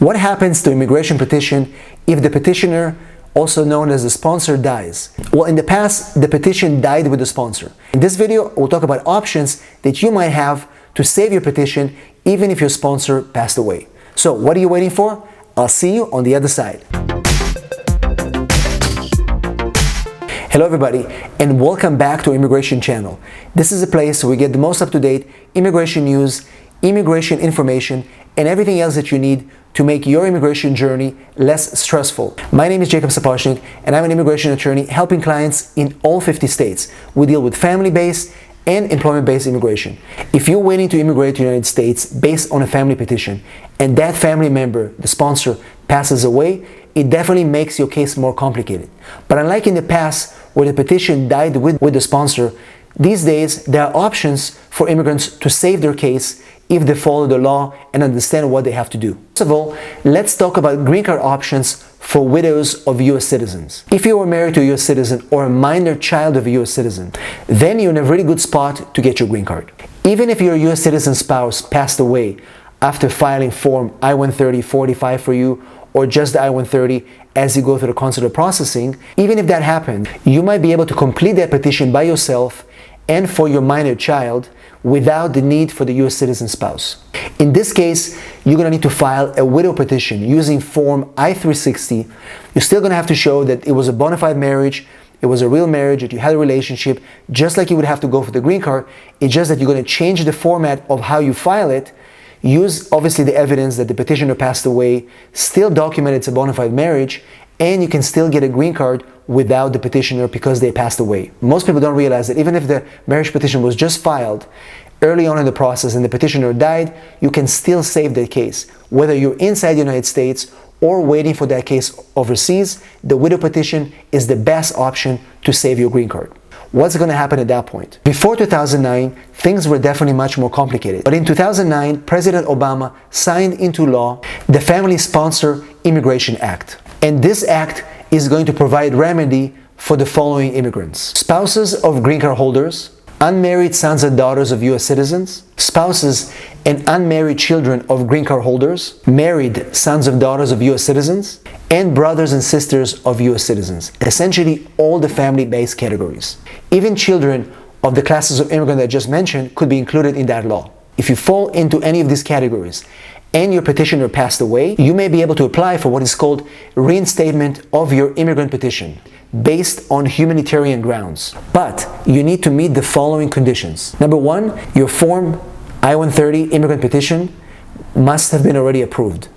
What happens to immigration petition if the petitioner, also known as the sponsor, dies? Well, in the past, the petition died with the sponsor. In this video, we'll talk about options that you might have to save your petition even if your sponsor passed away. So what are you waiting for? I'll see you on the other side. Hello everybody, and welcome back to Immigration Channel. This is a place where we get the most up-to-date immigration news, immigration information, and everything else that you need to make your immigration journey less stressful. My name is Jacob Sapochnik, and I'm an immigration attorney helping clients in all 50 states. We deal with family-based and employment-based immigration. If you're waiting to immigrate to the United States based on a family petition, and that family member, the sponsor, passes away, it definitely makes your case more complicated. But unlike in the past, where the petition died with the sponsor, these days there are options for immigrants to save their case if they follow the law and understand what they have to do. First of all, let's talk about green card options for widows of US citizens. If you are married to a US citizen or a minor child of a US citizen, then you're in a really good spot to get your green card. Even if your US citizen spouse passed away after filing Form I-130 45 for you, or just the I-130 as you go through the consular processing, even if that happened, you might be able to complete that petition by yourself and for your minor child without the need for the US citizen spouse. In this case, you're going to need to file a widow petition using Form I-360. You're still going to have to show that it was a bona fide marriage, it was a real marriage, that you had a relationship, just like you would have to go for the green card. It's just that you're going to change the format of how you file it. Use obviously the evidence that the petitioner passed away, still document it's a bona fide marriage, and you can still get a green card without the petitioner because they passed away. Most people don't realize that even if the marriage petition was just filed early on in the process and the petitioner died, you can still save the case. Whether you're inside the United States or waiting for that case overseas, the widow petition is the best option to save your green card. What's going to happen at that point? Before 2009, things were definitely much more complicated. But in 2009, President Obama signed into law the Family Sponsor Immigration Act. And this act is going to provide remedy for the following immigrants: spouses of green card holders, unmarried sons and daughters of US citizens, spouses and unmarried children of green card holders, married sons and daughters of US citizens, and brothers and sisters of US citizens. Essentially, all the family-based categories. Even children of the classes of immigrants that I just mentioned could be included in that law. If you fall into any of these categories and your petitioner passed away, you may be able to apply for what is called reinstatement of your immigrant petition based on humanitarian grounds. But you need to meet the following conditions. Number one, your Form I-130 immigrant petition must have been already approved.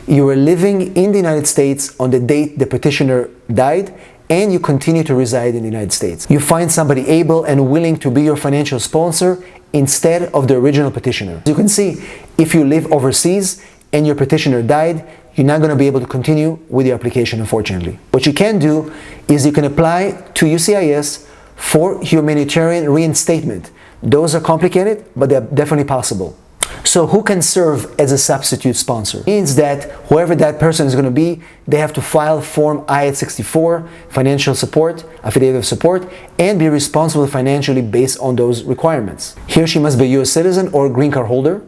You were living in the United States on the date the petitioner died, and you continue to reside in the United States. You find somebody able and willing to be your financial sponsor instead of the original petitioner. As you can see, if you live overseas and your petitioner died, you're not going to be able to continue with your application, unfortunately. What you can do is you can apply to USCIS for Humanitarian Reinstatement. Those are complicated, but they're definitely possible. So who can serve as a substitute sponsor? It means that whoever that person is going to be, they have to file Form I-64, financial support, affidavit of support, and be responsible financially based on those requirements. He or she must be a US citizen or green card holder,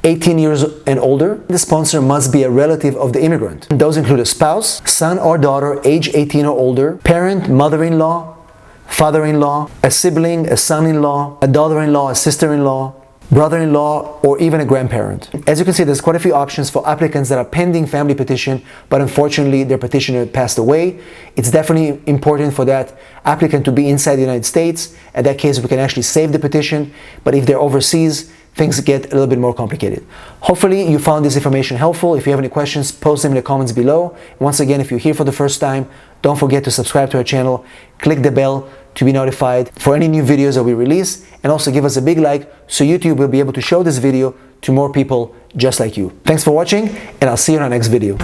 18 years and older. The sponsor must be a relative of the immigrant. Those include a spouse, son or daughter, age 18 or older, parent, mother-in-law, father-in-law, a sibling, a son-in-law, a daughter-in-law, a sister-in-law, brother-in-law, or even a grandparent. As you can see, there's quite a few options for applicants that are pending family petition, but unfortunately their petitioner passed away. It's definitely important for that applicant to be inside the United States. In that case, we can actually save the petition, but if they're overseas, things get a little bit more complicated. Hopefully you found this information helpful. If you have any questions, post them in the comments below. Once again, if you're here for the first time, don't forget to subscribe to our channel, click the bell to be notified for any new videos that we release, and also give us a big like so YouTube will be able to show this video to more people just like you. Thanks for watching, and I'll see you in our next video.